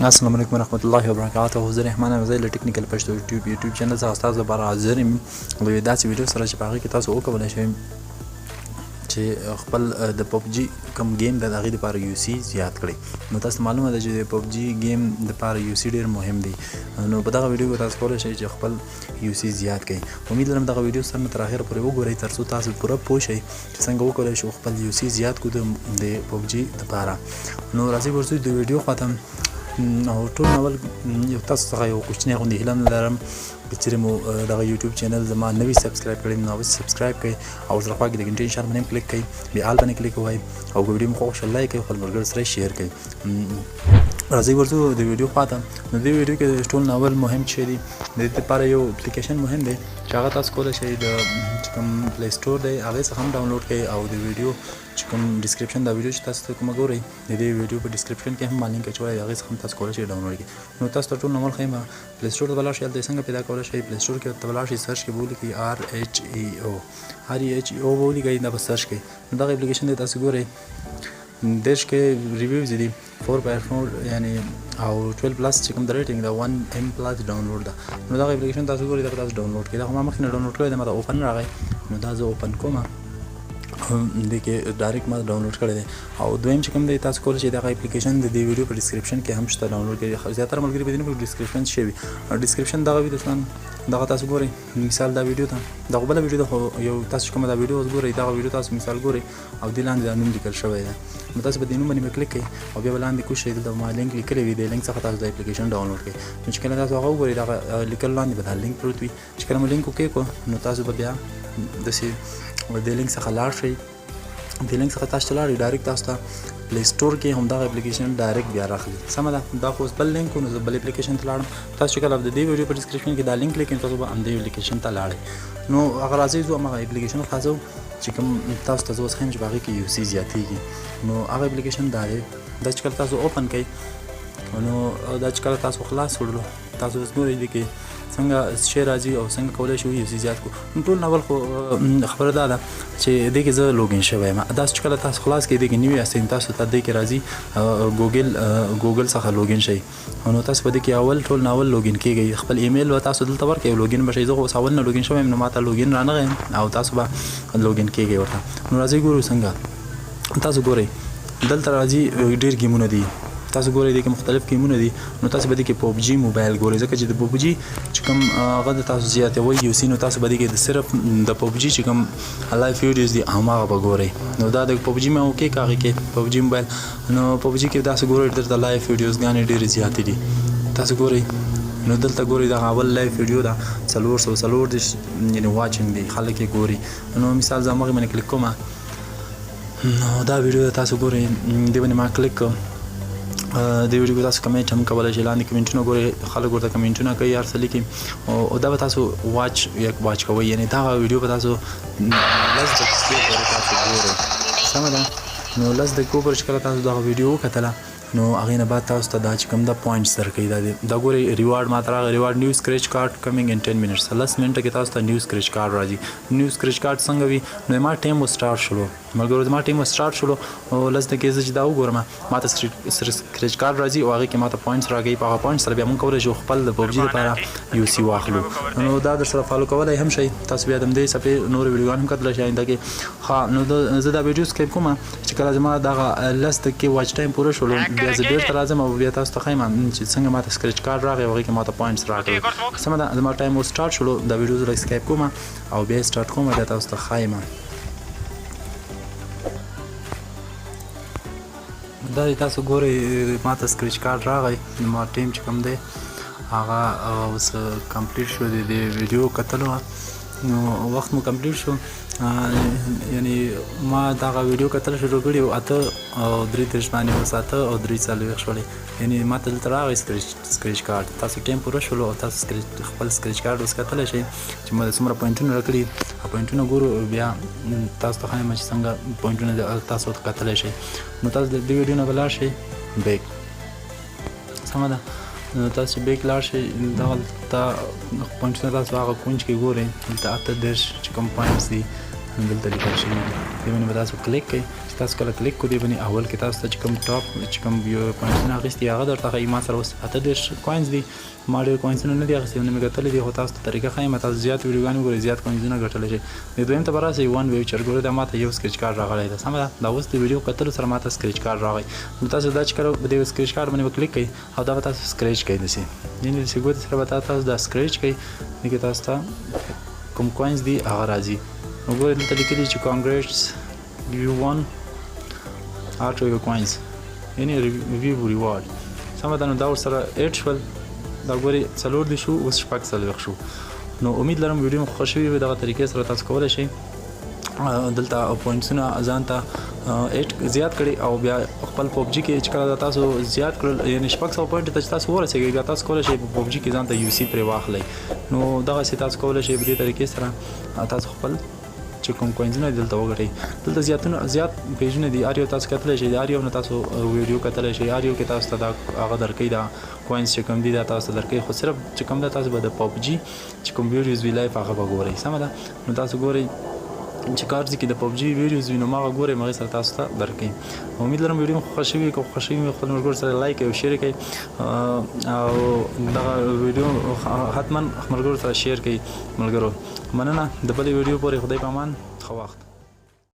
السلام علیکم ورحمۃ الله وبرکاته. زه رحمان یم، زه له ټیکنیکل پښتو یوټیوب چینل څخه تاسو لپاره حاضر یم د یوې داسې ویډیو سره چې په هغې کې تاسو وکولی شئ چې خپل د پبجي کوم گیم د هغې دپاره یو سی زیات کړئ. نو تاسو معلومه ده چې د پبجي گیم دپاره یو سی ډېر مهم دی. نو په دغه ویډیو کې تاسو کولی شئ چې خپل یو سی زیات کړئ. امید لرم دغه ویډیو سر نه تر اخره پورې وګورئ تر څو تاسو پوره پوه شئ چې څنګه وکولی شو خپل یو سی زیات کړو د پبجي دپاره. نو راځئ ورځو د ویډیو خواته. او ټول اول یو تاسو څخه یو کوچنی غوندې هیله لرم که چېرې مو دغه یوټیوب چینل زما نوي سبسکرایب کړی نو اوس سبسکرایب کړئ او ورسره خوا کې د ګنټۍ نښان باندې هم کلیک کړئ، بیا آل باندې کلیک ووهئ او که ویډیو مو خوښ شوه لایک کړئ، خپل ملګرو سره شیر کړئ. راځئ ورځو د ویډیو خواته. نو دې ویډیو کې ټول اول مهم شی دی د دې لپاره یو اپلیکیشن مهم دی چې هغه تاسو کولی شئ د چې کوم پلی سټور دی هغې څخه هم ډاونلوډ کړئ او د ویډیو چې کوم ډسکرپشن دا ویډیو چې تاسو کومه ګورئ د دې ویډیو په ډسکرپشن کې هم ما لینک اچولی دی، هغې څخه هم تاسو کولی شئ ډاونلوډ کړئ. نو تاسو ته ټول اول ښیم پلی سټور ته به لاړ شئ. هلته یې څنګه پیدا کولی شئ؟ پلی سټور کې ته به لاړ شئ، سرچ کې به ولیکئ REHEO به ولیکئ، دا به سرچ کړئ. نو دغه اپلیکیشن دی تاسو ګورئ دیش کې ریویوز دي 4.4 یعنی او 12 پلس چې کوم د ریټینګ دا 1M پلس ډاونلوډ ده. نو دغه اپلیکیشن تاسو ګورئ دغه تاسو ډاونلوډ کړئ. دا خو ما مخکې نه ډاونلوډ کړی دی، ما ته اوپن راغی. نو دا زه اوپن کوم، دې کې ډایرکټ ما ډاونلوډ کړی دی. او دویم چې کوم دی تاسو کولی شئ دغه اپلیکیشن د دې ویډیو په ډسکرپشن کې هم شته ډاونلوډ کړئ. زیاتره ملګري به دې نه په ډسکرپشن شوي ډسکرپشن دغه وي دوستان. دغه تاسو ګورئ مثال دا ویډیو ته دغه بله ویډیو ده خو یو تاسو چې کومه دا ویډیو اوس ګورئ دغه ویډیو تاسو مثال ګورئ او دې لاندې دا نوم لیکل شوی دی. نو تاسو به دې نوم باندې کلیک کړئ او بیا به لاندې کوز شئ، دلته ما لینک لیکلی وي، د لینک څخه تاسو د اپلیکیشن ډاونلوډ کړئ. نو چې کله تاسو هغه وګورئ دغه لیکل لاندې به دا لینک پروت وي. چې کله مو لینک وکښېږدو نو تاسو به بیا داسې د لینک څخه لاړ شئ. د لینک څخه تاسو ته لاړئ ډایرکټ تاسو ته پلی سټور کې همدغه اپلیکیشن ډایرکټ بیا راخلي. سمه ده، دا خو اوس بل لینک و نو زه بل اپلیکیشن ته لاړم. تاسو چې کله د دې ویډیو په ډسکرپشن کې دا لینک لیکئ تاسو به همدې اپلیکیشن ته لاړئ. نو هغه راځئ ځو همغه اپلیکیشن خلاصو چې کوم تاسو ته زه اوس ښیم چې په هغې کې یو سی زیاتېږي. نو هغه اپلیکیشن دا دی. دا چې کله تاسو اوپن کړئ نو دا چې کله تاسو خلاص کړلو تاسو اوس ګورئ دې کې څنګه شی راځي او څنګه کولی شو یو سی زیات کړو. نو ټول اول خو خبره دا ده چې دې کې زه لوګین شوی یم. دا چې کله تاسو خلاص کړئ دې کې نوي یاستئ تاسو ته دې کې راځي ګوګل څخه لوګین شئ. نو تاسو په دې کې اول ټول اول لوګین کېږئ، خپل ایمیل به تاسو دلته ورکړئ او لوګین به شئ. زه خو اوس اول نه لوګین شوی یم نو ما ته لوګین رانغی او تاسو به لوګین کېږئ ورته. نو راځئ ګورو څنګه. تاسو ګورئ دلته راځي ډېر ګیمونه دي، تاسو ګورئ دې کې مختلف ګیمونه دي. نو تاسو به دې کې پبجي موبایل ګورئ ځکه چې د پبجي چې کوم هغه د تاسو زیاتوئ یو سی. نو تاسو به دې کې د صرف د پبجي چې کوم لایف ویډیوز دي هماغه به ګورئ. نو دا د پبجي مې وکړئ هغې کې پبجي موبایل. نو پبجي کې تاسو ګورئ دلته لایف ویډیوزګانې ډېرې زیاتې دي. تاسو ګورئ نو دلته ګورئ دغه اول لایف ویډیو ده 440 یعنې واچنګ دی، خلک یې ګوري. نو مثال زه همغې باندې کلیک کوم. نو دا ویډیو تاسو ګورئ دې باندې ما کلیک کړم. د ویډیو کې تاسو کمنټ هم کولی شئ، لاندې کمنټونه ګورئ، خلک ورته کمنټونه کوي هر څه لیکي او دا به تاسو واچ کوئ. یعنې دغه ویډیو به تاسو 10 دقیقې پورې تاسو ګورئ. سمه ده. نو 10 دقیقو پورې چې کله تاسو دغه ویډیو وکتله نو هغې نه بعد تاسو ته دا چې کوم دا پوینټس درکوي. دا ګورئ ریوارډ ماته راغی، ریوارډ نیو سکریچ کارډ کمینګ ان 10 منټس. 10 منټه کې تاسو ته نیو سکریچ کارډ راځي. نیو سکریچ کارډ څنګه وي؟ نو زما ټایم سټارټ شولو ملګرو، زما ټایم سټارټ شولو او 10 دقیقې زه چې دا وګورم ما ته سکریچ کارډ راځي او هغې کې ما ته پوینټس راکوي. په هغه پوینټس سره بیا موږ کولی شو خپل د پبجي لپاره یو سی واخلو. نو دا در سره فالو کولی هم شئ. تاسو بیا د همدې صفحې نورې ویډیوګانې هم کتلی شئ آینده کې. ښه نو زه دا ویډیو سکیپ کوم چې کله زما دغه 10 دقیقې واچ ټایم پوره شولو بیا زه بېرته راځم او بیا تاسو ته ښیم چې څنګه ما ته سکریچ کارډ راغی او هغې کې ما ته پوینټس راکړل. سمه ده، زما ټایم اوس سټارټ شولو. دا ویډیو زه سکیپ کوم او بیا یې سټارټ کوم بیا تاسو ته ښیم. دا تاسو ګورئ ما ته سکریچ کارډ راغی. ما ټایم چې کوم دی هغه اوس کمپلیټ شو د دې ویډیو کتلو. نو وخت مو کمپلیټ شو، یعنې ما دغه ویډیو کتل شروع کړي او 8 او 3 باندې اوس 8 او 3 څلوېښت شولې. یعنې ما ته دلته راغی سکریچ کارډ. تاسو ټایم پوره شولو او تاسو خپل سکریچ کارډ اوس کتلی شئ چې ما څومره پوینټونه راکړي. پوینټونه ګورو بیا تاسو ته ښایم چې څنګه پوینټونه تاسو ته کتلی شئ. نو تاسو د دې ویډیو نه به لاړ شئ بیک. سمه ده. نو تاسو چې بیک لاړ شئ دغلته پوینټونه تاسو هغه کونج کې ګورئ دلته 8 چې کوم پوینټس دي دلته لیکل شوي دي. دې باندې به تاسو کلیک کړئ چې تاسو کله کلیک کو دی باندې اول کې تاسو ته کوم ټاپ چې کوم یو پوینټونه اخیستي هغه درته ښایي. ما سره اوس 38 کوینز دي. ما ډېر کوینزونه نه دي اخیستي نو مې ګټلي دي خو تاسو ته طریقه ښایم تاسو زیات ویډیوګانې وګورئ زیات کوینزونه ګټلی شئ. د دویم ته به راسئ ون ویوچر ګورئ دا ماته یو سکریچ کارډ راغلی ده سمه ده. دا اوس د ویډیو کتلو سره ماته سکریچ کارډ راغی نو تاسو دا چې کله په دې سکریچ کارډ باندې کلیک کړئ او دا به تاسو سکریچ کړئ داسې یعنې داسې ګوتې سره به تاسو دا سکریچ کړئ دې کې تاسو ته کوم کوینز دي هغه راځي. نو ګورئ دلته لیکلي چې کانګریټس you won auto your coins یعنې ریویو ریوارډ سمه ده. نو دا ورسره ایډ شول دا ګورئ 4 دي شو اوس 40 شو. نو امید لرم ویډیو مو خوښ شوي وي. دغه طریقې سره تاسو کولی شئ دلته پوینټسونه ځان ته زیات کړئ او بیا خپل پبجي کې چې کله تاسو زیات کړل یعنې 600 پوینټ ته چې تاسو ورسېږئ بیا تاسو کولی شئ په پبجي کې ځان ته یو سي پرې واخلئ. نو دغسې تاسو کولی شئ په دې طریقې سره تاسو خپل چې کوم کوینزونه دلته وګټئ. دلته زیات پیجونه دي هر یو تاسو کتلی شئ. هر یو نه تاسو ویډیو کتلی شئ. هر یو کې تاسو ته دا هغه درکوي دا کوینز چې کوم دي دا تاسو ته درکوي خو صرف چې کوم ده تاسو به د پبجي چې کوم ویډیوز وي لایف هغه به ګورئ سمه ده. نو تاسو ګورئ چې کارځي کې د پبجي ویډیوز وي نو ما هغه ګورئ هغې سره تاسو ته درکوي. امید لرم ویډیو مو خوښ شوي وي که خوښ شوي وي خپل ملګرو سره لایک او شیر کړئ او دغه ویډیو حتما ملګرو سره شیر کړئ. ملګرو مننه د بلې ویډیو پورې خدای په امان ښه وخت.